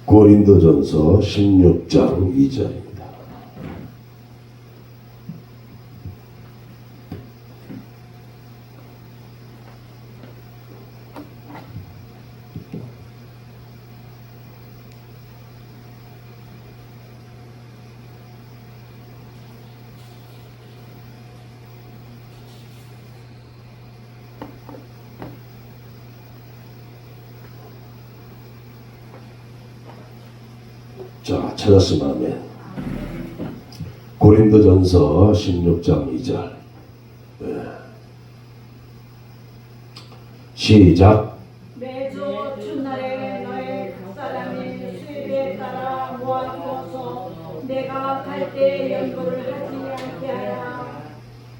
고린도전서 16장 2절입니다. 자, 찾았으면 아멘. 고린도전서 16장 2절. 시작. 매주 주날에 너의 사람이 수입에 따라 모아두어서 내가 갈 때 연구를 하지 않게 하라.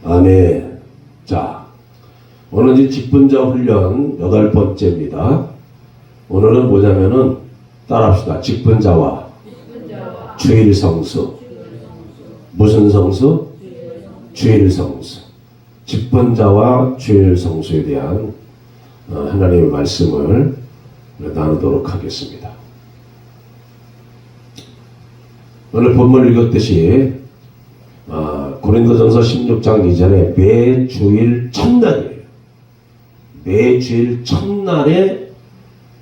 아멘. 자, 오늘 이제 직분자 훈련 8번째입니다. 오늘은 뭐냐면은 따라합시다. 직분자와 주일 성수. 무슨 성수? 주일 성수. 직분자와 주일 성수에 대한 하나님의 말씀을 나누도록 하겠습니다. 오늘 본문 읽었듯이 고린도전서 16장 2절에 매 주일 첫날이에요. 매 주일 첫날에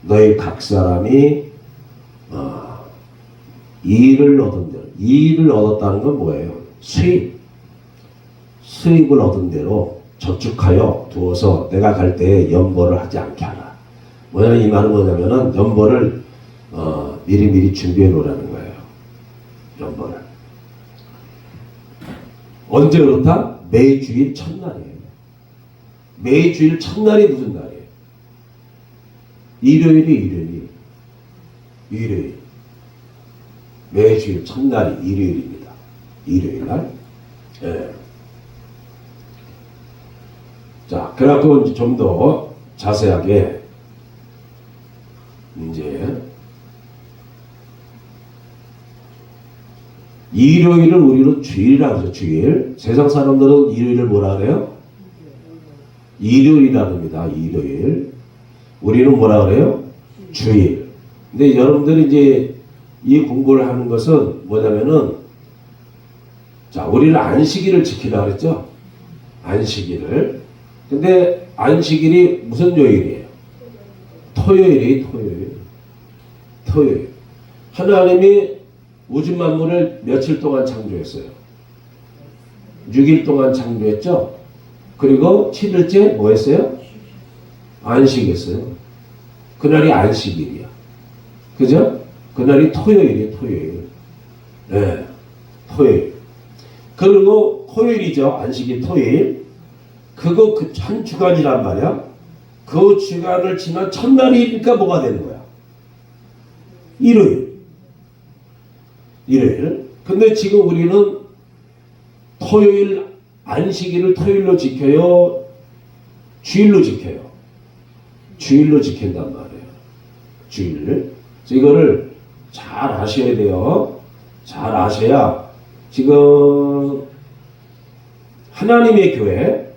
너희 각 사람이 이익을 얻은 대로, 이익을 얻었다는 건 뭐예요? 수입을 얻은 대로 저축하여 두어서 내가 갈 때에 연보를 하지 않게 하라. 뭐냐면 이 말은 뭐냐면은 연보를 미리미리 준비해 놓으라는 거예요. 연보를. 언제 그렇다? 매주일 첫날이에요. 매주일 첫날이 무슨 날이에요? 일요일. 매주일 첫날이 일요일입니다. 일요일날. 예. 자, 그래갖고 이제 좀 더 자세하게 이제 일요일을 우리는 주일이라고 하죠. 주일. 세상 사람들은 일요일을 뭐라 그래요? 일요일이라 합니다. 일요일. 우리는 뭐라 그래요? 주일. 근데 여러분들이 이제 이 공부를 하는 것은 뭐냐면은, 자, 우리는 안식일을 지키라 그랬죠? 안식일을. 근데 안식일이 무슨 요일이에요? 토요일. 하나님이 우주 만물을 며칠 동안 창조했어요? 6일 동안 창조했죠? 그리고 7일째 뭐 했어요? 안식했어요. 그날이 안식일이야. 그죠? 그날이 토요일. 네, 토요일. 그리고 토요일이죠. 안식일 토요일. 그거 그 한 주간이란 말이야. 그 주간을 지난 첫날이니까 뭐가 되는 거야? 일요일. 근데 지금 우리는 토요일, 안식일을 토요일로 지켜요? 주일로 지켜요? 주일로 지킨단 말이에요. 주일. 이거를 잘 아셔야 돼요. 잘 아셔야 지금 하나님의 교회,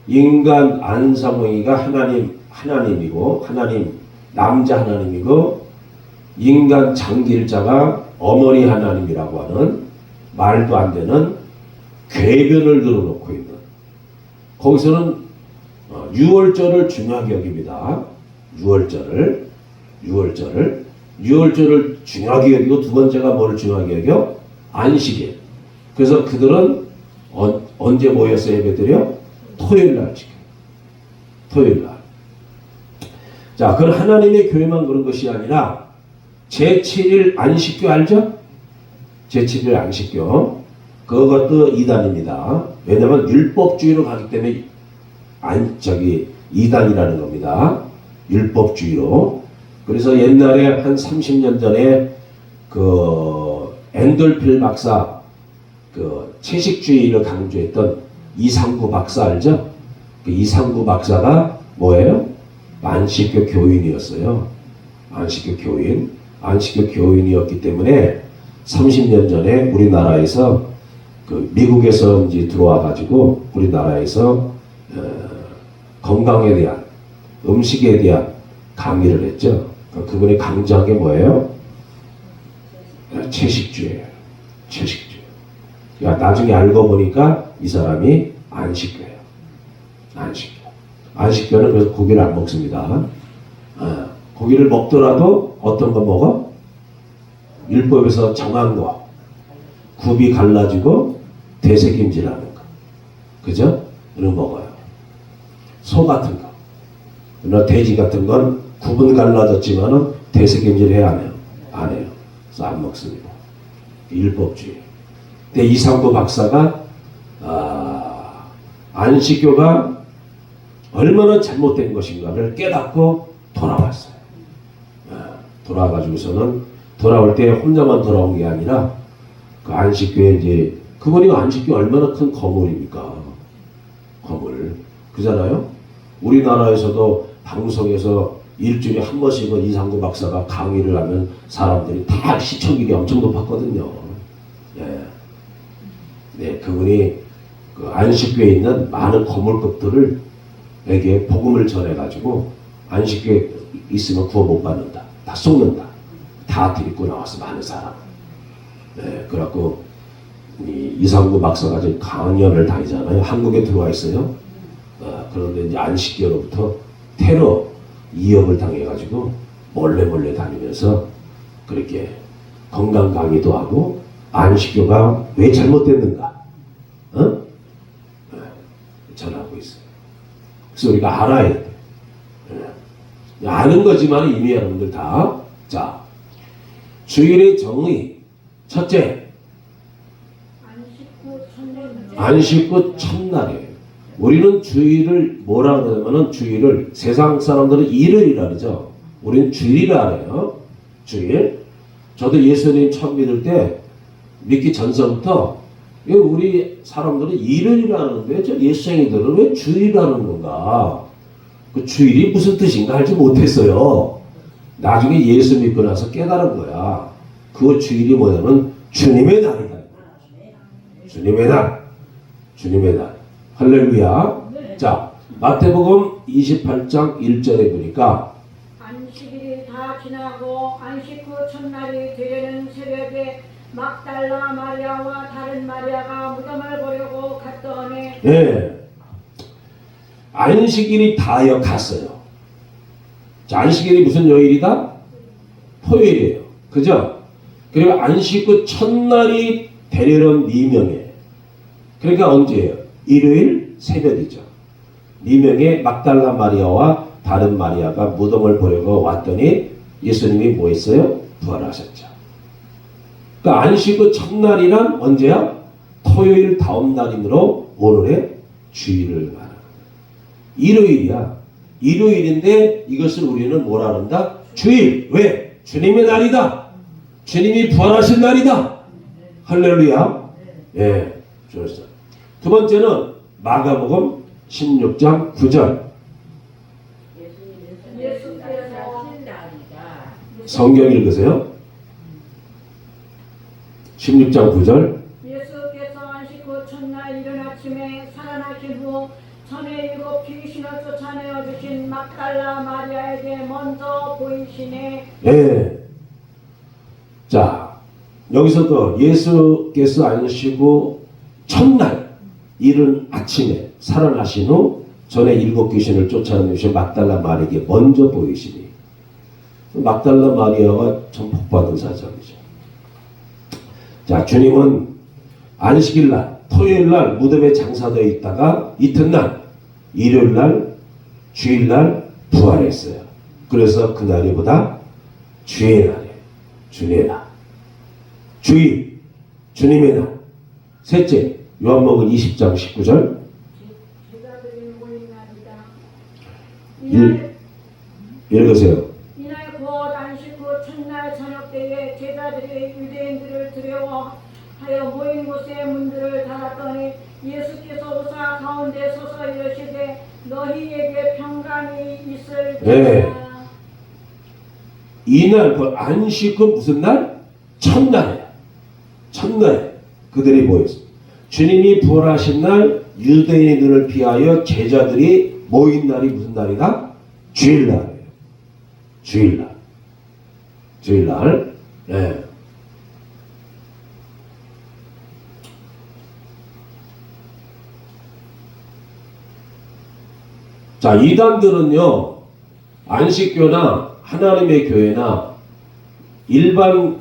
인간 안성의가 하나님이고, 남자 하나님이고, 인간 장길자가 어머니 하나님이라고 하는 말도 안 되는 궤변을 들어놓고 있는, 거기서는 유월절을 중요하게 여깁니다. 유월절을 중요하게 여기고, 두 번째가 뭐를 중요하게 여겨? 안식일. 그래서 그들은 언제 모여서 예배드려? 토요일날 지켜요. 토요일날. 자, 그건 하나님의 교회만 그런 것이 아니라 제7일 안식교 알죠? 제7일 안식교. 그것도 이단입니다. 왜냐하면 율법주의로 가기 때문에 이단이라는 겁니다. 율법주의로. 그래서 옛날에 한 30년 전에 그 엔돌필 박사, 그 채식주의를 강조했던 이상구 박사 알죠? 그 이상구 박사가 뭐예요? 안식교 교인이었어요. 안식교 교인이었기 때문에 30년 전에 우리나라에서 그 미국에서 이제 들어와 가지고 우리나라에서 건강에 대한, 음식에 대한 강의를 했죠. 그분이 강조한 게 뭐예요? 채식주예요. 채식주. 그러니까 나중에 알고 보니까 이 사람이 안식교예요. 안식교. 안식교는 그래서 고기를 안 먹습니다. 고기를 먹더라도 어떤 거 먹어? 율법에서 정한 거. 굽이 갈라지고 되새김질하는 거. 그죠? 이런 거 먹어요. 소 같은 거. 그러나 돼지 같은 건 굽은 갈라졌지만은 되새김질 해야 안 해요. 안 해요. 그래서 안 먹습니다. 율법주의. 근데 이상구 박사가 안식교가 얼마나 잘못된 것인가를 깨닫고 돌아왔어요. 돌아와가지고서는 돌아올 때 혼자만 돌아온 게 아니라 그 안식교에 이제 그분이 안식교 얼마나 큰 거물입니까? 거물. 그잖아요? 우리나라에서도 방송에서 일주일에 한 번씩은 이상구 박사가 강의를 하면 사람들이 다 시청률이 엄청 높았거든요. 네, 그분이 그 안식교에 있는 많은 거물급들에게 복음을 전해가지고 안식교에 있으면 구원 못 받는다. 다 속는다. 다 데리고 나와서 많은 사람. 네, 그래갖고 이상구 박사가 지금 강연을 다니잖아요. 한국에 들어와 있어요. 그런데 이제 안식교로부터 테러 2억을 당해가지고 몰래 다니면서 그렇게 건강 강의도 하고 안식교가 왜 잘못됐는가, 전하고 있어요. 그래서 우리가 알아야 돼. 아는 거지만 이미 여러분들 다. 자, 주일의 정의. 첫째, 안식구 첫날이에요. 우리는 주일을 뭐라 그러냐면은 주일을 세상 사람들은 일요일이라 그러죠. 우리는 주일이라 그래요. 주일. 저도 예수님 처음 믿을 때 믿기 전서부터 우리 사람들은 일요일이라는데 저 예수생이들은 왜 주일이라는 건가? 그 주일이 무슨 뜻인가 알지 못했어요. 나중에 예수 믿고 나서 깨달은 거야. 그 주일이 뭐냐면 주님의 날이다. 주님의 날. 주님의 날. 할렐루야. 네. 자, 마태복음 28장 1절에 보니까 안식일이 다 지나고 안식 후 첫날이 되려는 새벽에 막달라 마리아와 다른 마리아가 무덤을 보려고 갔더니 네. 안식일이 다여 갔어요. 자, 안식일이 무슨 요일이다? 토요일이에요. 그죠? 그리고 안식 후 첫날이 되려는 미명에. 그러니까 언제예요? 일요일 새벽이죠. 미명에 막달라 마리아와 다른 마리아가 무덤을 보려고 왔더니 예수님이 뭐 했어요? 부활하셨죠. 그러니까 안식 후 첫날이란 언제야? 토요일 다음 날이므로 오늘의 주일을 말하는 거예요. 일요일이야. 일요일인데 이것을 우리는 뭐라 한다? 주일. 왜? 주님의 날이다. 주님이 부활하신 날이다. 할렐루야. 예, 좋았어. 두 번째는 마가복음 16장 9절. 성경 읽으세요. 16장 9절. 예수께서 안식 후 첫날 이른 아침에 살아나신 후 전에 7 귀신을 쫓아내어 주신 막달라 마리아에게 먼저 보이시네. 예. 자, 여기서도 예수께서 안식후 첫날 이른 아침에 살아나신 후 전에 7 귀신을 쫓아내신 막달라 마리아에게 먼저 보이시니, 막달라 마리아가 참 복받은 사람이죠. 자, 주님은 안식일 날, 토요일 날 무덤에 장사되어 있다가 이튿날, 일요일 날, 주일 날 부활했어요. 그래서 그날이 보다 주의 날이에요. 주의 날. 주일, 주님의 날. 셋째, 요한복음 20장 19절. 제자들이 모인 날이다. 읽으세요. 이날 곧 안식 후 첫날 저녁 때에 제자들이 유대인들을 두려워하여 모인 곳에 문들을 닫았더니 예수께서 오사 가운데 서서 이르시되 너희에게 평강이 있을지어다. 네. 이날 그 안식 후 무슨 날? 첫날이에요. 첫날에 그들이 모였어요. 주님이 부활하신 날 유대인의 눈을 피하여 제자들이 모인 날이 무슨 날이다? 주일날이에요. 주일날. 주일날. 네. 자, 이단들은요, 안식교나 하나님의 교회나 일반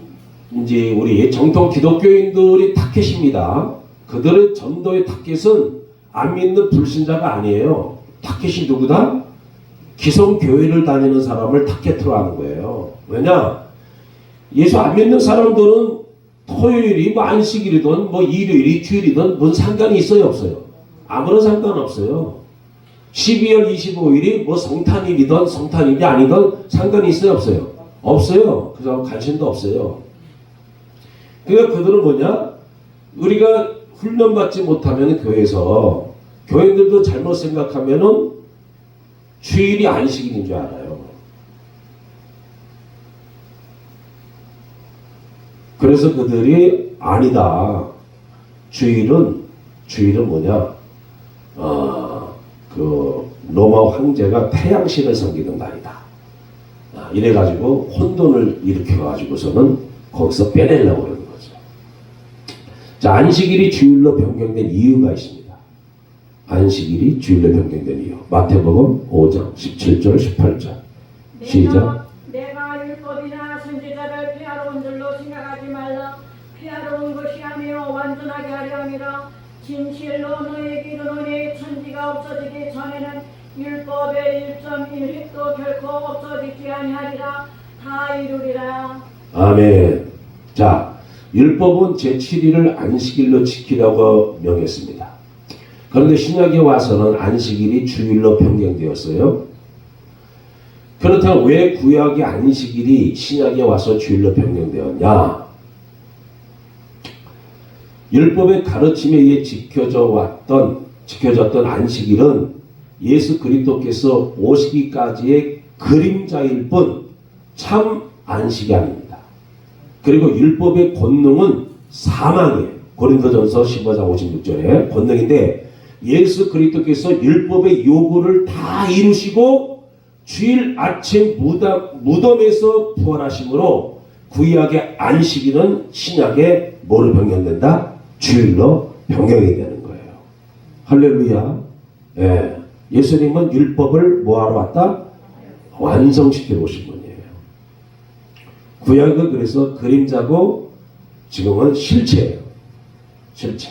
이제 우리 정통 기독교인들이 타켓입니다. 그들의 전도의 타켓은 안 믿는 불신자가 아니에요. 타켓이 누구다? 기성교회를 다니는 사람을 타켓으로 하는 거예요. 왜냐? 예수 안 믿는 사람들은 토요일이 뭐 안식일이든 뭐 일요일이 주일이든 뭔 상관이 있어요 없어요? 아무런 상관없어요. 12월 25일이 뭐 성탄일이든 성탄일이 아니든 상관이 있어요 없어요? 없어요. 그래서 관심도 없어요. 그러니까 그들은 뭐냐? 우리가 훈련받지 못하면 교회에서 교인들도 잘못 생각하면은 주일이 안식일인 줄 알아요. 그래서 그들이 아니다. 주일은 뭐냐? 그 로마 황제가 태양신을 섬기는 날이다. 이래가지고 혼돈을 일으켜가지고서는 거기서 빼내려고 그러는 거죠. 자, 안식일이 주일로 변경된 이유가 있습니다. 안식일이 주일로 변경된 이유. 마태복음 5장 17절 18절. 시작. 내가 율법이나 선지자를 피하러 온 줄로 생각하지 말라. 피하러 온 것이 아니요 완전하게 하려 함이라. 진실로 너에게 이르노니 천지가 없어지기 전에는 율법의 1.1획도 결코 없어지지 아니하리라. 다 이루리라. 아멘. 자, 율법은 제7일을 안식일로 지키라고 명했습니다. 그런데 신약에 와서는 안식일이 주일로 변경되었어요. 그렇다면 왜 구약의 안식일이 신약에 와서 주일로 변경되었냐? 율법의 가르침에 의해 지켜졌던 안식일은 예수 그리스도께서 오시기까지의 그림자일 뿐 참 안식이 아닙니다. 그리고 율법의 권능은 사망이에요. 고린도전서 15장 56절에 권능인데 예수 그리스도께서 율법의 요구를 다 이루시고 주일 아침 무덤에서 부활하심으로 구약의 안식일은 신약에 뭐로 변경된다? 주일로 변경이 되는 거예요. 할렐루야. 예. 예수님은 율법을 뭐하러 왔다? 완성시키러 오신 분이에요. 구약은 그래서 그림자고 지금은 실체예요. 실체.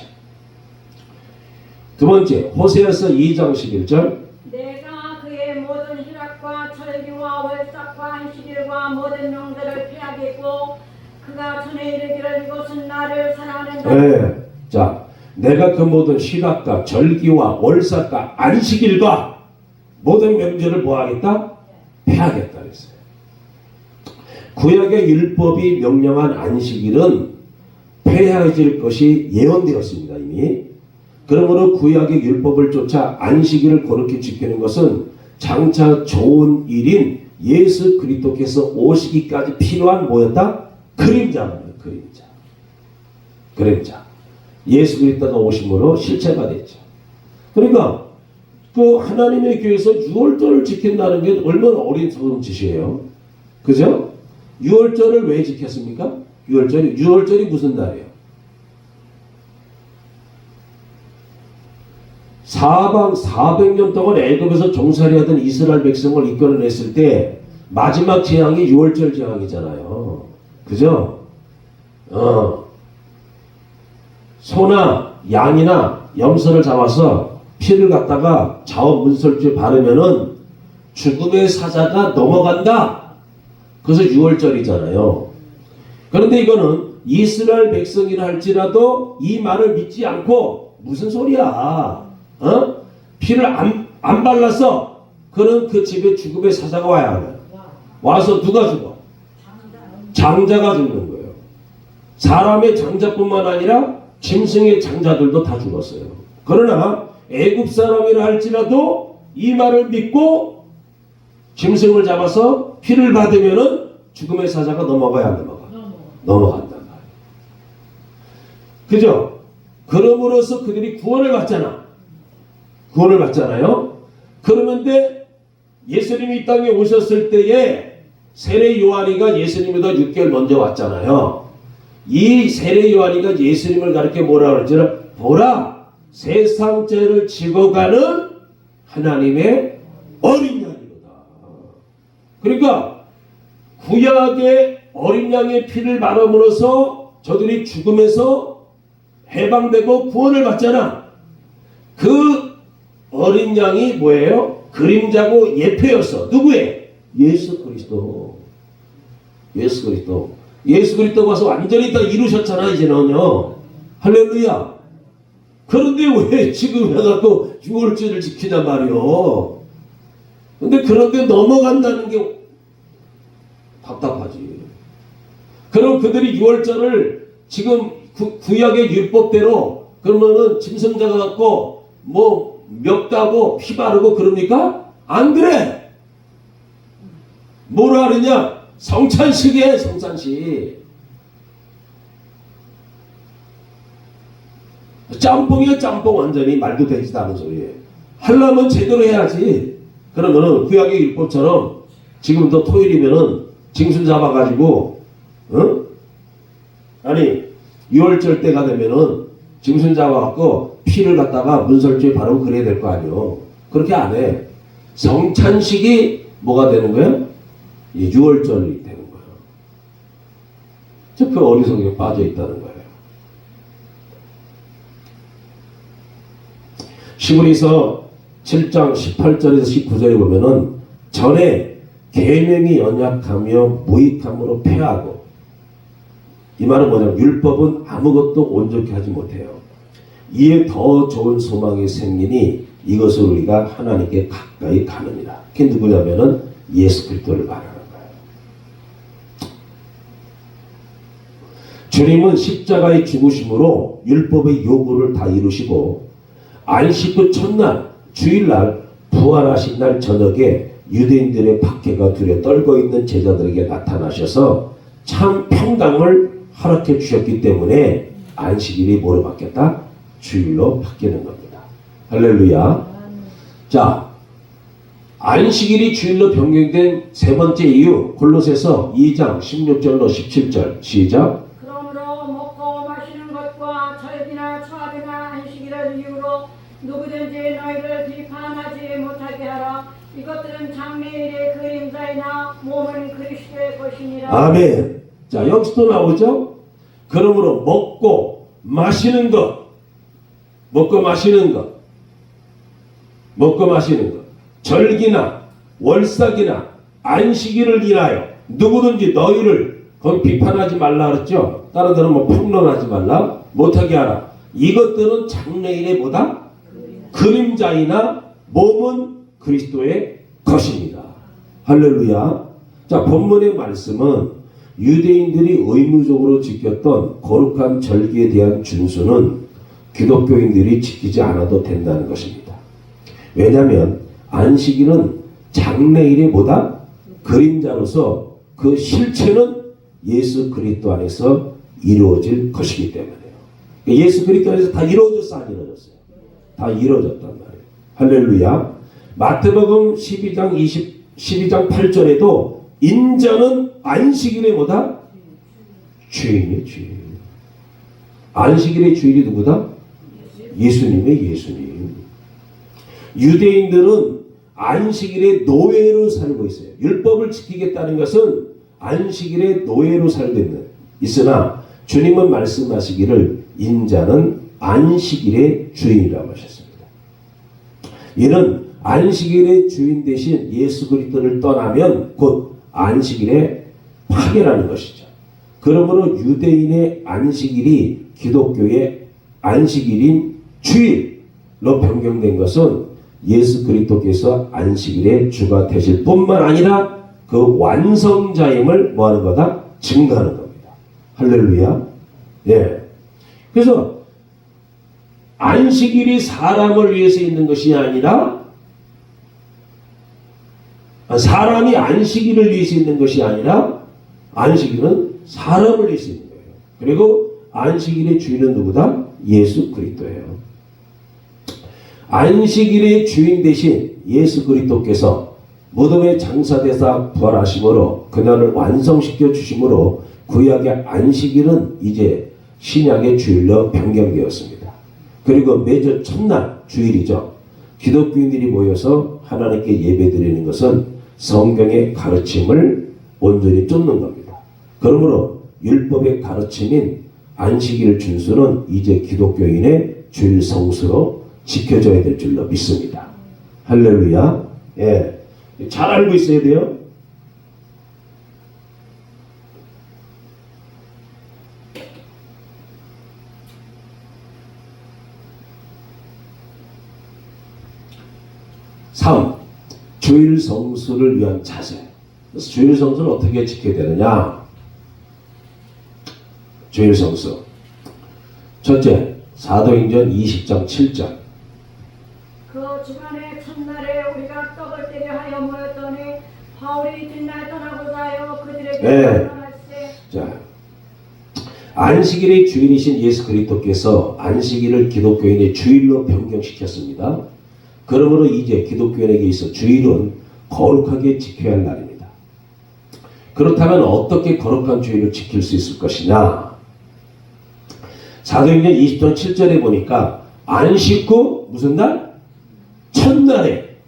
두 번째, 호세아서 2장 11절. 내가 그의 모든 희락과 철기와 월삭과 안식일과 모든 명절을 피하겠고 그가 전에 이르기를 이것은 나를 사랑하는 네. 자, 내가 그 모든 희락과 절기와 월삭과 안식일과 모든 명절을 뭐하겠다? 폐하겠다 그랬어요. 구약의 율법이 명령한 안식일은 폐하해질 것이 예언되었습니다. 이미. 그러므로 구약의 율법을 쫓아 안식일을 거룩히 지키는 것은 장차 좋은 일인 예수 그리스도께서 오시기까지 필요한 뭐였다? 그림자입니다. 그림자. 예수 그리스도가 오심으로 실체가 됐죠. 그러니까 그 하나님의 교회에서 유월절을 지킨다는 게 얼마나 어리석은 짓이에요. 그죠? 유월절을 왜 지켰습니까? 유월절이 무슨 날이에요? 사방 400년 동안 애굽에서 종살이하던 이스라엘 백성을 이끌어냈을 때 마지막 재앙이 유월절 재앙이잖아요. 그죠? 소나 양이나 염소를 잡아서 피를 갖다가 자원문설주에 바르면은 죽음의 사자가 넘어간다. 그래서 유월절이잖아요. 그런데 이거는 이스라엘 백성이라 할지라도 이 말을 믿지 않고 무슨 소리야? 피를 안 발라서 그는 그 집에 죽음의 사자가 와야 하는. 와서 누가 죽어? 장자가 죽는 거예요. 사람의 장자뿐만 아니라 짐승의 장자들도 다 죽었어요. 그러나 애굽 사람이라 할지라도 이 말을 믿고 짐승을 잡아서 피를 받으면은 죽음의 사자가 넘어가야 안 넘어가? 넘어간단 말이에요. 그죠? 그럼으로써 그들이 구원을 받잖아요. 그러는데 예수님이 이 땅에 오셨을 때에 세례 요한이가 예수님보다 6개월 먼저 왔잖아요. 이 세례 요한이가 예수님을 가르쳐 뭐라 그랬잖아요. 보라, 세상 죄를 지고 가는 하나님의 어린 양이로다. 그러니까 구약의 어린 양의 피를 바람으로써 저들이 죽음에서 해방되고 구원을 받잖아. 그 어린 양이 뭐예요? 그림자고 예표였어. 누구의? 예수 그리스도. 예수 그리스도. 예수 그리스도 와서 완전히 다 이루셨잖아 이제는요. 할렐루야. 그런데 왜 지금 해갖고 6월절을 지키단 말이요. 근데 그런데 넘어간다는 게 답답하지. 그럼 그들이 6월절을 지금 구약의 율법대로 그러면은 짐승자가 갖고 뭐 멱다고 피 바르고 그럽니까? 안 그래. 뭐라 하느냐? 성찬식이에요. 성찬식. 짬뽕이야 짬뽕. 완전히 말도 되지도 않은 소리예요. 하려면 제대로 해야지. 그러면은 구약의 율법처럼 지금도 토요일이면은 징순 잡아가지고 아니 6월절 때가 되면은 징순 잡아갖고 피를 갖다가 문설주에 바르고 그래야 될 거 아니요. 그렇게 안 해. 성찬식이 뭐가 되는 거예요? 6월절이 되는 거예요. 그 어리석에 빠져 있다는 거예요. 시므리서 7장 18절에서 19절에 보면은 전에 계명이 연약하며 무익함으로 패하고, 이 말은 뭐냐면 율법은 아무것도 온전케 하지 못해요. 이에 더 좋은 소망이 생기니 이것을 우리가 하나님께 가까이 가느니라. 그게 누구냐면은 예수 그리스도를 말하는 거예요. 주님은 십자가의 죽으심으로 율법의 요구를 다 이루시고 안식 후 첫날 주일날 부활하신 날 저녁에 유대인들의 박해가 두려 떨고 있는 제자들에게 나타나셔서 참 평강을 허락해 주셨기 때문에 안식일이 뭐로 바뀌었다? 주일로 바뀌는 겁니다. 할렐루야. 자, 안식일이 주일로 변경된 세 번째 이유, 골로새서 2장 16절로 17절 시작. 그러므로 먹고 마시는 것과 절기나 초하루나 안식일을 이유로 누구든지 너희를 비판하지 못하게 하라. 이것들은 장래일의 그림자이나 몸은 그리스도의 것이니라. 아멘. 자, 여기서 또 나오죠. 그러므로 먹고 마시는 것, 절기나 월삭이나 안식일을 인하여 누구든지 너희를 그건 비판하지 말라 그랬죠. 다른 데는 뭐 평론하지 말라, 못하게 하라. 이것들은 장래일의 뭐다? 그림자이나 몸은 그리스도의 것입니다. 할렐루야. 자, 본문의 말씀은 유대인들이 의무적으로 지켰던 거룩한 절기에 대한 준수는 기독교인들이 지키지 않아도 된다는 것입니다. 왜냐하면 안식일은 장래일의 뭐다? 그림자로서 그 실체는 예수 그리스도 안에서 이루어질 것이기 때문에요. 예수 그리스도 안에서 다 이루어졌어, 안 이루어졌어요? 다 이루어졌단 말이에요. 할렐루야. 마태복음 12장 8절에도 인자는 안식일의 뭐다? 주인이 주인. 안식일의 주인이 누구다? 예수님. 유대인들은 안식일의 노예로 살고 있어요. 율법을 지키겠다는 것은 안식일의 노예로 살고 있으나 주님은 말씀하시기를 인자는 안식일의 주인이라고 하셨습니다. 이는 안식일의 주인 대신 예수 그리스도를 떠나면 곧 안식일의 파괴라는 것이죠. 그러므로 유대인의 안식일이 기독교의 안식일인 주일로 변경된 것은 예수 그리스도께서 안식일의 주가 되실 뿐만 아니라 그 완성자임을 뭐하는 거다? 증거하는 겁니다. 할렐루야. 예. 그래서 안식일이 사람을 위해서 있는 것이 아니라, 사람이 안식일을 위해서 있는 것이 아니라 안식일은 사람을 위해서 있는 거예요. 그리고 안식일의 주인은 누구다? 예수 그리스도예요. 안식일의 주인 대신 예수 그리스도께서 무덤에 장사되사 부활하심으로 그날을 완성시켜 주심으로 구약의 안식일은 이제 신약의 주일로 변경되었습니다. 그리고 매주 첫날 주일이죠. 기독교인들이 모여서 하나님께 예배드리는 것은 성경의 가르침을 온전히 쫓는 겁니다. 그러므로 율법의 가르침인 안식일 준수는 이제 기독교인의 주일 성수로 지켜져야 될 줄로 믿습니다. 할렐루야. 예. 잘 알고 있어야 돼요. 주일 성수를 위한 자세. 그래서 주일 성수를 어떻게 지켜야 되느냐? 주일 성수. 첫째, 사도행전 20장 7절. 그 주간의 첫날에 우리가 떡을 때려 하여 모였더니 바울이 뒷날 떠나고자 하여 그들에게 말하세. 자, 안식일의 주인이신 예수 그리스도께서 안식일을 기독교인의 주일로 변경시켰습니다. 그러므로 이제 기독교인에게 있어 주일은 거룩하게 지켜야 할 날입니다. 그렇다면 어떻게 거룩한 주일을 지킬 수 있을 것이냐? 사도행전 20장 7절에 보니까 안식 후 무슨 날? 첫날에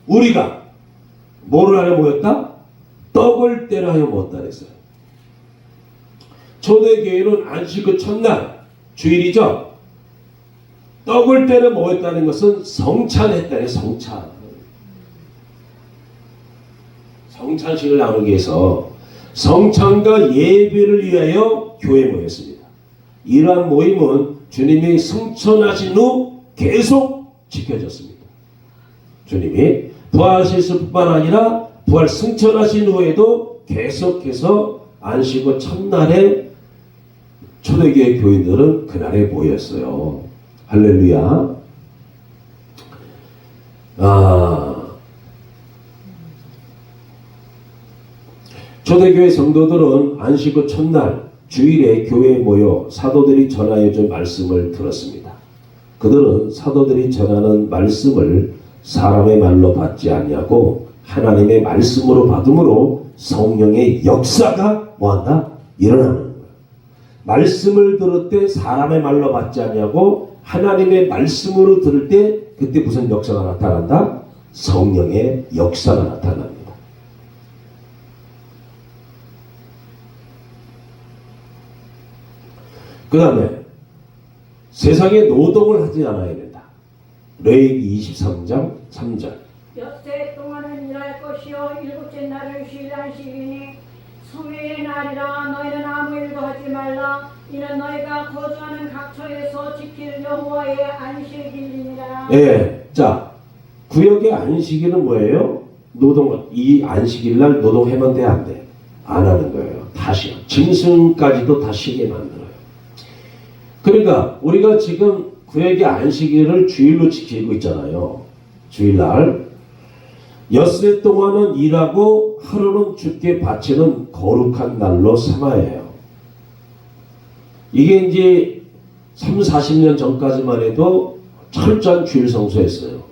우리가 뭐를 하려 모였다? 떡을 떼려 하여 모였다 그랬어요. 초대교회는 안식 후 첫날 주일이죠. 떡을 떼려 모였다는 것은 성찬했다는 성찬식을 나누기 위해서 성찬과 예배를 위하여 교회에 모였습니다. 이러한 모임은 주님이 승천하신 후 계속 지켜졌습니다. 주님이 부활하실 뿐만 아니라 부활 승천하신 후에도 계속해서 안식 후 첫날에 초대교회 교인들은 그날에 모였어요. 할렐루야. 초대교회 성도들은 안식 후 첫날 주일에 교회에 모여 사도들이 전하여 준 말씀을 들었습니다. 그들은 사도들이 전하는 말씀을 사람의 말로 받지 아니하고 하나님의 말씀으로 받음으로 성령의 역사가 뭐한다? 일어나는 거예요. 말씀을 들을 때 사람의 말로 받지 아니하고 하나님의 말씀으로 들을 때 그때 무슨 역사가 나타난다? 성령의 역사가 나타납니다. 그 다음에 세상에 노동을 하지 않아야 된다. 레위기 23장 3절. 엿새 동안은 일할 것이요 일곱째 날은 쉴 안식이니 성회의 날이라 너희는 아무 일도 하지 말라. 이는 너희가 거주하는 각처에서 지킬 여호와의 안식일이니라. 예, 자 구역의 안식일은 뭐예요? 이 안식일 날 노동하면 돼, 안 돼? 안 하는 거예요. 다시요. 짐승까지도 다 쉬게 만들어요. 그러니까 우리가 지금 구약의 안식일을 주일로 지키고 있잖아요. 주일날 엿새 동안은 일하고 하루는 주께 바치는 거룩한 날로 삼아야 해요. 이게 이제 30-40년 전까지만 해도 철저한 주일 성수했어요.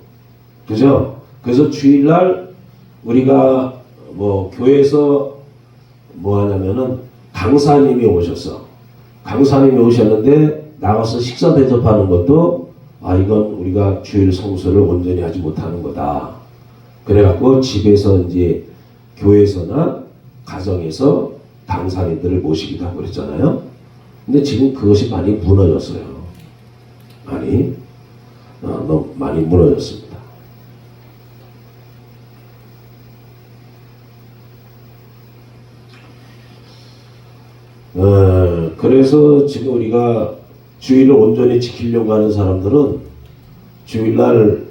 그죠? 그래서 주일날 우리가 교회에서 뭐 하냐면은 강사님이 오셨어. 강사님이 오셨는데 나가서 식사 대접하는 것도 이건 우리가 주일 성수를 온전히 하지 못하는 거다. 그래갖고 집에서 이제 교회에서나 가정에서 강사님들을 모시기도 하고 그랬잖아요. 근데 지금 그것이 많이 무너졌어요. 너무 많이 무너졌습니다. 그래서 지금 우리가 주일을 온전히 지키려고 하는 사람들은 주일날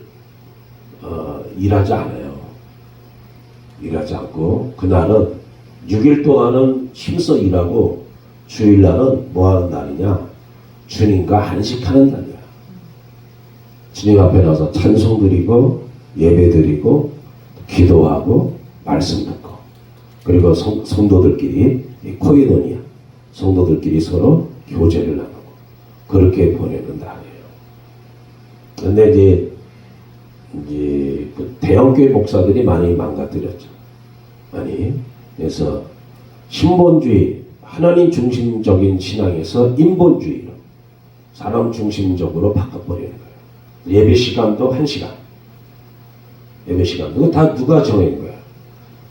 일하지 않아요. 일하지 않고 그날은 6일 동안은 힘써 일하고 주일날은 뭐 하는 날이냐? 주님과 안식하는 날이야. 주님 앞에 나서 찬송 드리고 예배 드리고 기도하고 말씀 듣고 그리고 성도들끼리 코이노니아 성도들끼리 서로 교제를 나누고 그렇게 보내는 날이에요. 근데 이제 이제 그 대형교회 목사들이 많이 망가뜨렸죠. 많이. 그래서 신본주의, 하나님 중심적인 신앙에서 인본주의로 사람 중심적으로 바꿔버리는 거예요. 예배 시간도 1시간. 예배 시간. 그거 다 누가 정한 거야?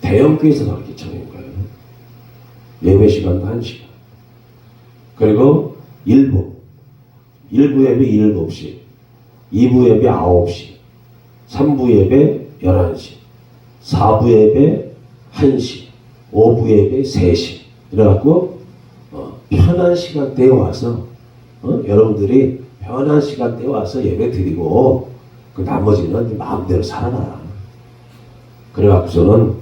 대형교회에서 그렇게 정한 거예요. 예배 시간도 1시간. 그리고 일부 예배 7시, 2부 예배 9시, 3부 예배 11시, 4부 예배 1시, 5부 예배 3시. 그래갖고 편한 시간대에 와서 여러분들이 편한 시간대에 와서 예배 드리고 그 나머지는 마음대로 살아라. 그래갖고서는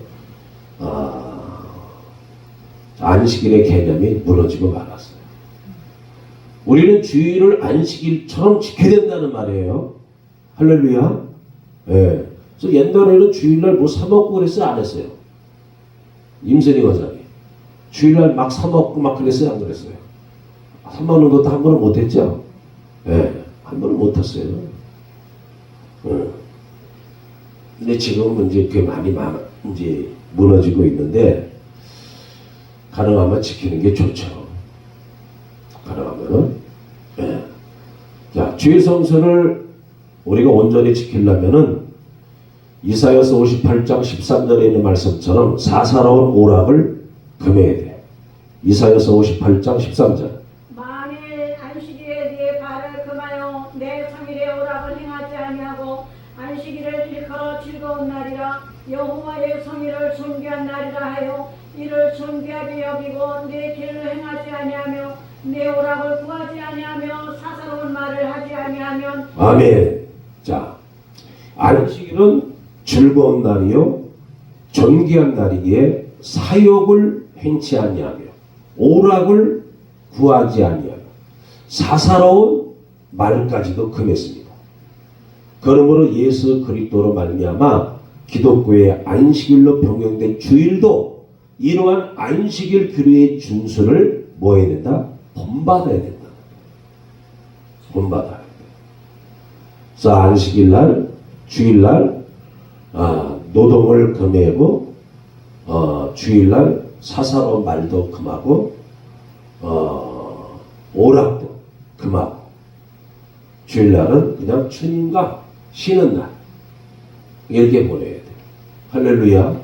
안식일의 개념이 무너지고 말았어요. 우리는 주일을 안식일처럼 지켜야 된다는 말이에요. 할렐루야. 예. 그래서 옛날에는 주일날 뭐 사먹고 그랬어요? 안 했어요? 임선희 원장이. 주일날 막 사먹고 막 그랬어요? 안 그랬어요? 사먹는 것도 한 번은 못했죠? 예. 한 번은 못했어요. 근데 지금은 이제 그게 많이 이제 무너지고 있는데, 가능하면 지키는 게 좋죠. 가능하면은. 예. 자, 주일 성수를 우리가 온전히 지키려면은 이사야서 58장 13절에 있는 말씀처럼 사사로운 오락을 금해야 돼. 이사야서 58장 13절. 만일 안식일에 네 발을 금하여 내 성일의 오락을 행하지 아니하고 안식일을 일컬어 즐거운 날이라 여호와의 성일을 존귀한 날이라 하여 이를 존귀하게 여기고 내 길을 행하지 아니하며 내 오락을 구하지 아니하며 사사로운 말을 하지 아니하면. 아멘. 자, 안식일은 즐거운 날이요 존귀한 날이기에 사욕을 행치 아니하며 오락을 구하지 아니하며 사사로운 말까지도 금했습니다. 그러므로 예수 그리스도로 말미암아 기독교의 안식일로 병행된 주일도 이러한 안식일 규례의 준수를 뭐 해야 된다? 본받아야 된다. 본받아야 된다. 그래서 안식일날, 주일날 노동을 금해고 주일날 사사로운 말도 금하고 오락도 금하고 주일날은 그냥 주님과 쉬는 날 이렇게 보내야 돼요. 할렐루야.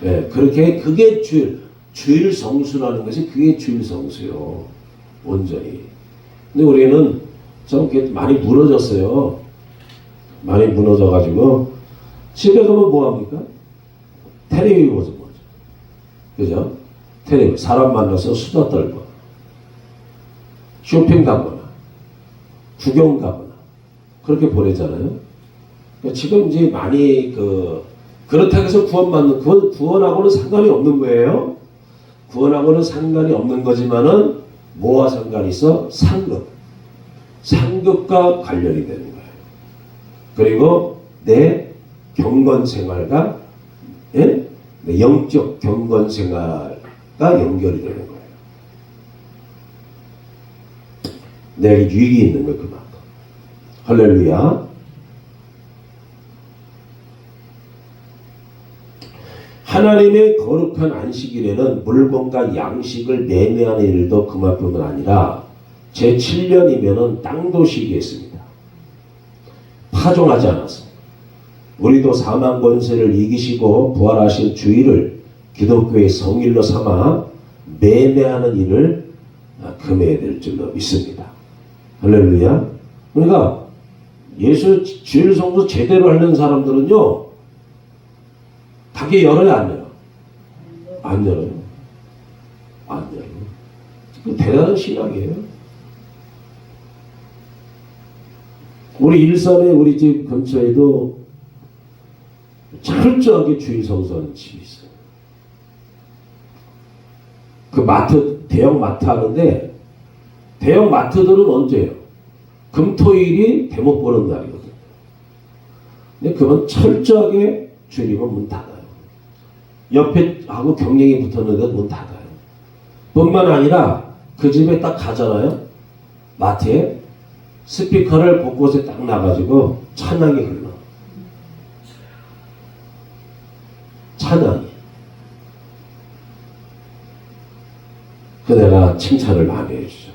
네, 그렇게 그게 주일 성수라는 것이 그게 주일 성수요. 온전히. 근데 우리는 좀 많이 무너졌어요. 많이 무너져가지고 집에 가면 뭐합니까? 텔레비전 보죠. 그죠? 텔레비전 사람 만나서 수다 떨거나 쇼핑 가거나 구경 가거나 그렇게 보내잖아요. 그러니까 지금 이제 많이 그렇다고 해서 구원받는 구원하고는 상관이 없는 거예요. 구원하고는 상관이 없는 거지만은 뭐와 상관이 있어? 상급과 관련이 되는 거예요. 그리고 내 경건 생활과 내 영적 경건 생활과 연결이 되는 거예요. 내게 유익이 있는 거 그만큼. 할렐루야. 하나님의 거룩한 안식일에는 물건과 양식을 매매하는 일도 그만큼은 아니라 제7년이면은 땅도 쉬겠습니다. 파종하지 않았습니다. 우리도 사망 권세를 이기시고 부활하신 주일을 기독교의 성일로 삼아 매매하는 일을 금해야 될 줄로 믿습니다. 할렐루야. 그러니까 예수 주일 성수 제대로 하는 사람들은요, 가게 열어요, 안 열어요? 안 열어요. 안 열어요. 그 대단한 신앙이에요. 우리 일산에 우리 집 근처에도 철저하게 주일 성수하는 집이 있어요. 그 마트, 대형 마트 하는데, 대형 마트들은 언제예요? 금토일이 대목 보는 날이거든요. 근데 그건 철저하게 주일이면 문 닫아요. 옆에 하고 경쟁이 붙었는데 문 닫아요. 뿐만 아니라 그 집에 딱 가잖아요. 마트에 스피커를 곳곳에 딱 놔가지고 찬양이 흘러. 찬양이. 그 내가 칭찬을 많이 해주죠.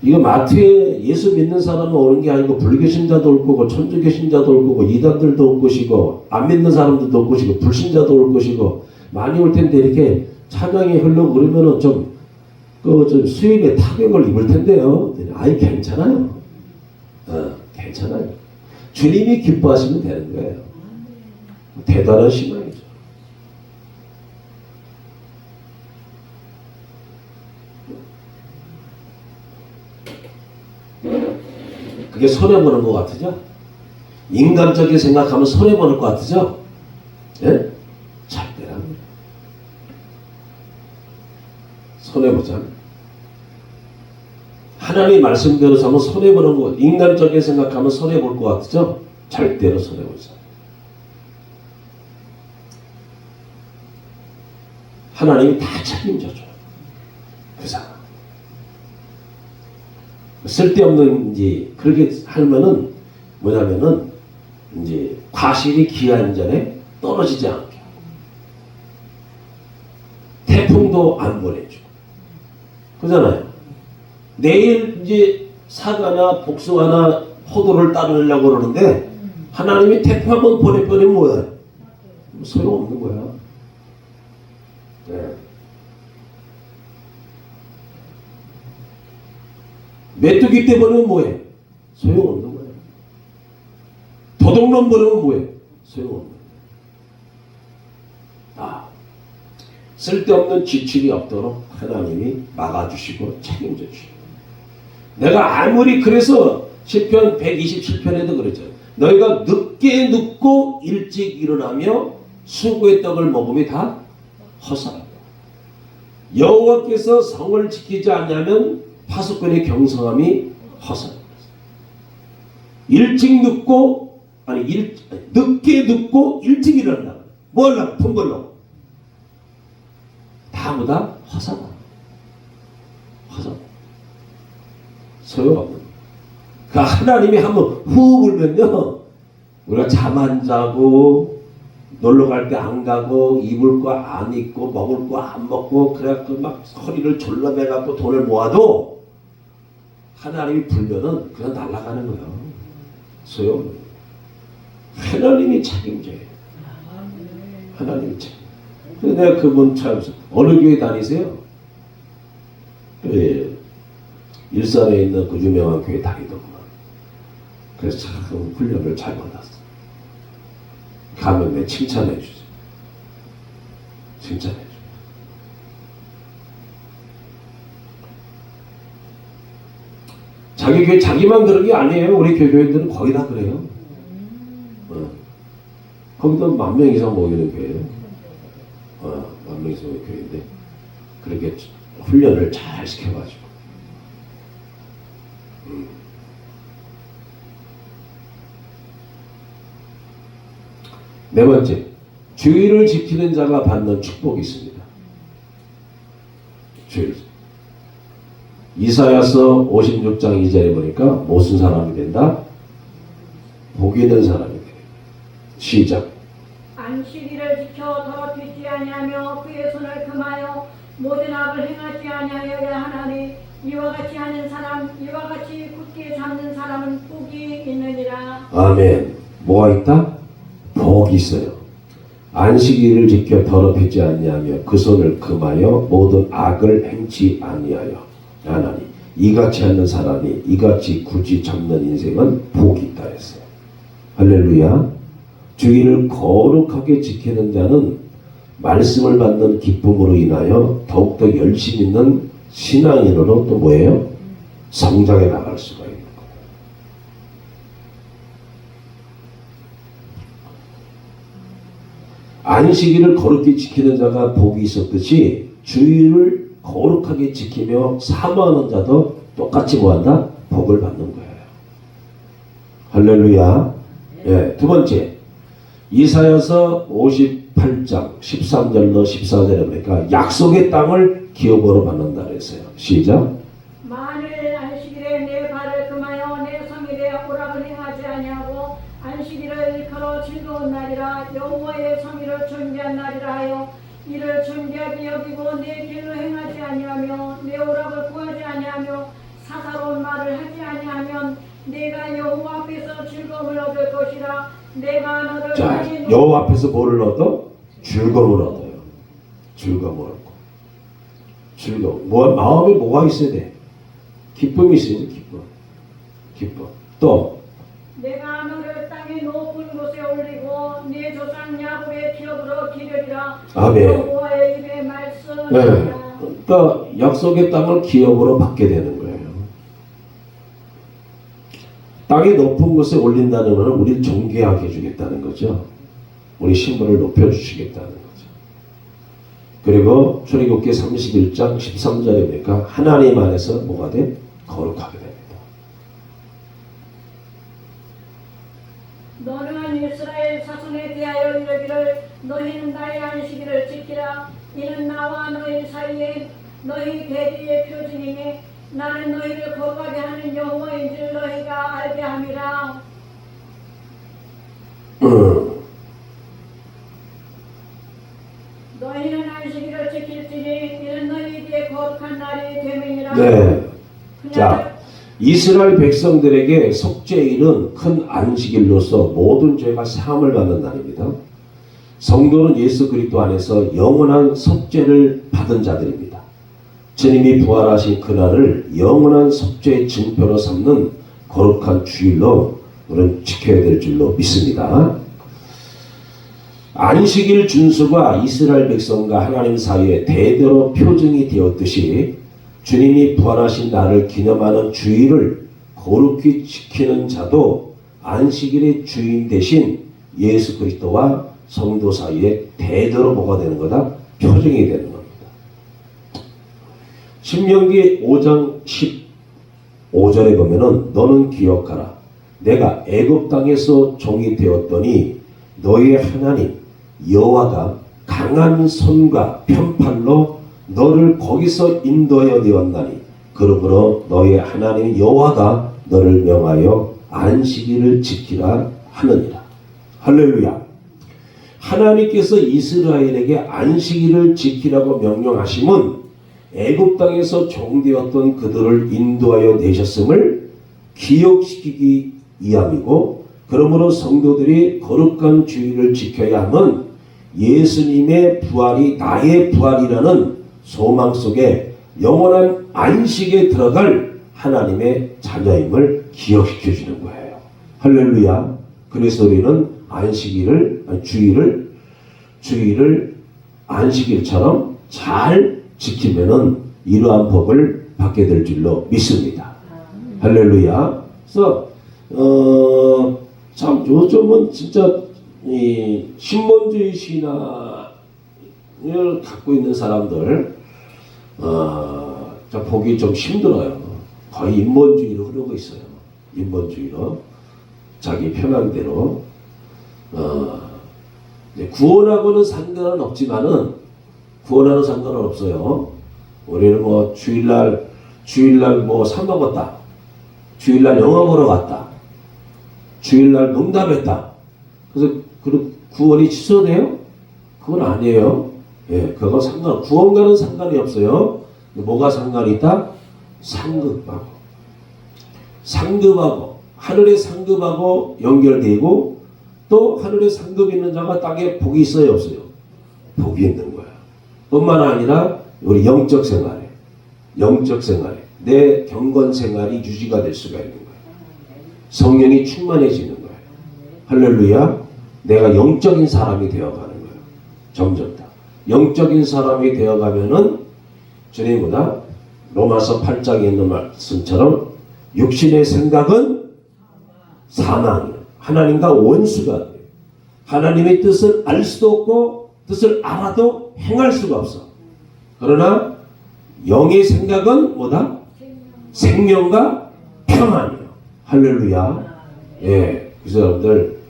이거 마트에 예수 믿는 사람은 오는 게 아니고 불교신자도 올 거고 천주교신자도 올 거고 이단들도 올 것이고 안 믿는 사람들도 올 것이고 불신자도 올 것이고 많이 올 텐데 이렇게 찬양이 흘러 그러면은 좀 수입에 타격을 입을 텐데요. 아니 괜찮아요. 괜찮아요. 주님이 기뻐하시면 되는 거예요. 대단한 신앙이죠. 그게 손해보는 것 같으죠? 인간적인 생각하면 손해보는 것 같으죠? 예? 절대로 손해보잖아요. 하나님 말씀대로 사면 손해보는 거, 인간적인 생각하면 손해볼 것 같죠? 절대로 손해보지 않아요. 하나님이 다 책임져줘요. 그 사람. 쓸데없는 이제 그렇게 하면은 뭐냐면은 이제 과실이 기한 전에 떨어지지 않게 태풍도 안 보내주고 그러잖아요. 내일 이제 사과나 복숭아나 포도를 따르려고 그러는데 하나님이 태풍 한번 보내버리면 뭐야? 소용없는 거야. 네. 메뚜기 때 버리면 뭐해? 소용없는 거야. 도둑놈 버리면 뭐해? 소용없는 거야. 쓸데없는 지출이 없도록 하나님이 막아주시고 책임져 주시고 내가 아무리 그래서 시편 127편에도 그랬죠. 너희가 늦게 눕고 일찍 일어나며 수고의 떡을 먹음이 다 허사하다. 여호와께서 성을 지키지 않냐면 파수꾼의 경성함이 허사하다. 일찍 눕고 늦게 눕고 일찍 일어난다. 뭐 하려고? 돈 벌려고. 다보다 허사다. 허사. 소용없는. 그 하나님이 한번 후 불면요, 우리가 잠 안 자고 놀러 갈 때 안 가고 입을 거 안 입고 먹을 거 안 먹고 그래갖고 막 허리를 졸라매갖고 돈을 모아도 하나님이 불면은 그냥 날아가는 거예요. 소용없는. 하나님이 책임져요. 하나님이 책임. 그래서 내가 그분 참 어느 교회 다니세요? 예, 일산에 있는 그 유명한 교회 다니더구만. 그래서 참 훈련을 잘 받았어. 가면 내 칭찬해 주죠. 칭찬해 줘. 자기 교회 자기만 그런 게 아니에요. 우리 교회들은 거의 다 그래요. 거기도 10,000명 이상 모이는 교회예요. 10,000명 이상 모이는 교회인데 그렇게 훈련을 잘 시켜가지고. 네 번째, 주의를 지키는 자가 받는 축복이 있습니다. 주의. 이사야서 56장 2절에 보니까 무슨 사람이 된다? 복이 된 사람이 됩니다. 시작. 안식일을 지켜 더럽히지 아니하며 그의 손을 금하여 모든 악을 행하지 아니하여야 하나니 이와 같이 하는 사람, 이와 같이 굳게 잡는 사람은 복이 있느니라. 아멘. 뭐가 있다? 복이 있어요. 안식일을 지켜 더럽히지 아니하며 그 손을 금하여 모든 악을 행치 아니하여 하나니 이같이 하는 사람이 이같이 굳이 잡는 인생은 복이 있다 했어요. 할렐루야. 주의를 거룩하게 지키는 자는 말씀을 받는 기쁨으로 인하여 더욱더 열심 있는 신앙인으로 또 뭐예요? 성장해 나갈 수가 있는 거예요. 안식일을 거룩히 지키는 자가 복이 있었듯이 주의를 거룩하게 지키며 사모하는 자도 똑같이 뭐한다? 복을 받는 거예요. 할렐루야. 예, 두 번째, 이사야서 58장 13절로 14절에 보니까 약속의 땅을 기업으로 받는다 그랬어요. 시작. 만일 안식일에 내 발을 금하여 내 성일에 오락을 행하지 아니하고 안식일을 일컬어 즐거운 날이라 여호와의 성의를 존귀한 날이라 하여 이를 존귀하게 여기고 내 길로 행하지 아니하며 내 오락을 구하지 아니하며 사사로운 말을 하지 아니하면 내가 여호와 앞에서 즐거움을 얻을 것이라. 내가 너를 자, 많이 여호와 앞에서 뭐를 얻어? 즐거움을 얻어요. 즐거움을 얻고. 즐거움. 마음에 뭐가 있어야 돼? 기쁨이 있어야지, 기쁨. 기쁨. 또 내가 너를 땅의 높은 곳에 올리고 네 조상 야곱의 기업으로 기르리라. 아멘. 여호와의 입의 말씀. 네. 그러니까 약속의 땅을 기업으로 받게 되는 거예요. 땅의 높은 곳에 올린다는 것은 우리를 존귀하게 해주겠다는 거죠. 우리 신분을 높여주시겠다는 거죠. 그리고 출애굽기 31장 13절에 보니까 하나님 안에서 뭐가 돼? 거룩하게 됩니다. 너는 이스라엘 자손에 대하여 이르기를 너희는 나의 안식일을 지키라. 이는 나와 너희 사이에 너희 대리의 표징이니 나는 너희를 거룩하게 하는 여호와인 줄 너희가 알게 함이라. 너희는 안식일을 지킬지니 이는 너희에게 거룩한 날이 됨이니라. 네. 자, 이스라엘 백성들에게 속죄일은 큰 안식일로서 모든 죄가 사함을 받는 날입니다. 성도는 예수 그리스도 안에서 영원한 속죄를 받은 자들입니다. 주님이 부활하신 그날을 영원한 속죄의 증표로 삼는 거룩한 주일로 우리는 지켜야 될 줄로 믿습니다. 안식일 준수가 이스라엘 백성과 하나님 사이에 대대로 표징이 되었듯이 주님이 부활하신 날을 기념하는 주일을 거룩히 지키는 자도 안식일의 주인 대신 예수 그리스도와 성도 사이에 대대로 뭐가 되는 거다? 표징이 되는 겁니다. 신명기 5장 15절에 보면은 너는 기억하라. 내가 애굽 땅에서 종이 되었더니 너의 하나님 여호와가 강한 손과 편팔로 너를 거기서 인도하여 내었나니 그러므로 너의 하나님 여호와가 너를 명하여 안식일을 지키라 하느니라. 할렐루야. 하나님께서 이스라엘에게 안식일을 지키라고 명령하심은 애굽 땅에서 종되었던 그들을 인도하여 내셨음을 기억시키기 위함이고, 그러므로 성도들이 거룩한 주일을 지켜야 함은 예수님의 부활이 나의 부활이라는 소망 속에 영원한 안식에 들어갈 하나님의 자녀임을 기억시켜 주는 거예요. 할렐루야. 그래서 우리는 주일을 안식일처럼 잘 지키면은 이러한 법을 받게 될 줄로 믿습니다. 할렐루야. 그래서 참 요즘은 진짜 이 신본주의 신앙을 갖고 있는 사람들 좀 보기 좀 힘들어요. 거의 인본주의로 흐르고 있어요. 인본주의로 자기 편한대로 구원하고는 상관은 없지만은 구원하는 상관은 없어요. 우리는 뭐 주일날 뭐 사 먹었다. 주일날 영화 보러 갔다. 주일날 농담했다. 그래서 구원이 취소돼요? 그건 아니에요. 예, 그거 구원과는 상관이 없어요. 뭐가 상관이 있다? 상급하고 하늘의 상급하고 연결되고, 또 하늘의 상급 있는 자가 땅에 복이 있어요, 없어요? 복이 있는 거야. 뿐만 아니라 우리 영적 생활에 내 경건 생활이 유지가 될 수가 있는 거예요. 성령이 충만해지는 거예요. 할렐루야. 내가 영적인 사람이 되어가는 거예요. 점점 더 영적인 사람이 되어가면은 주님보다 로마서 8장에 있는 말씀처럼 육신의 생각은 사망이에요. 하나님과 원수가 돼요. 하나님의 뜻을 알 수도 없고 뜻을 알아도 행할 수가 없어. 그러나 영의 생각은 뭐다? 생명과 평안이에요. 할렐루야. 예, 그래서 여러분들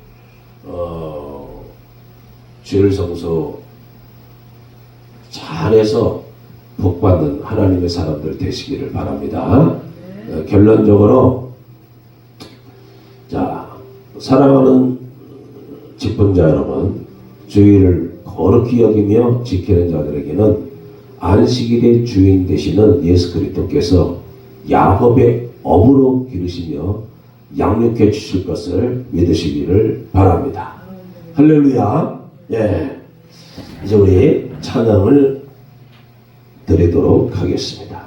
주일 성수 잘해서 복받는 하나님의 사람들 되시기를 바랍니다. 결론적으로 자, 사랑하는 직분자 여러분, 주일을 거룩히 여기며 지키는 자들에게는 안식일의 주인 되시는 예수 그리스도께서 야곱의 업으로 기르시며 양육해 주실 것을 믿으시기를 바랍니다. 할렐루야. 예. 이제 우리 찬양을 드리도록 하겠습니다.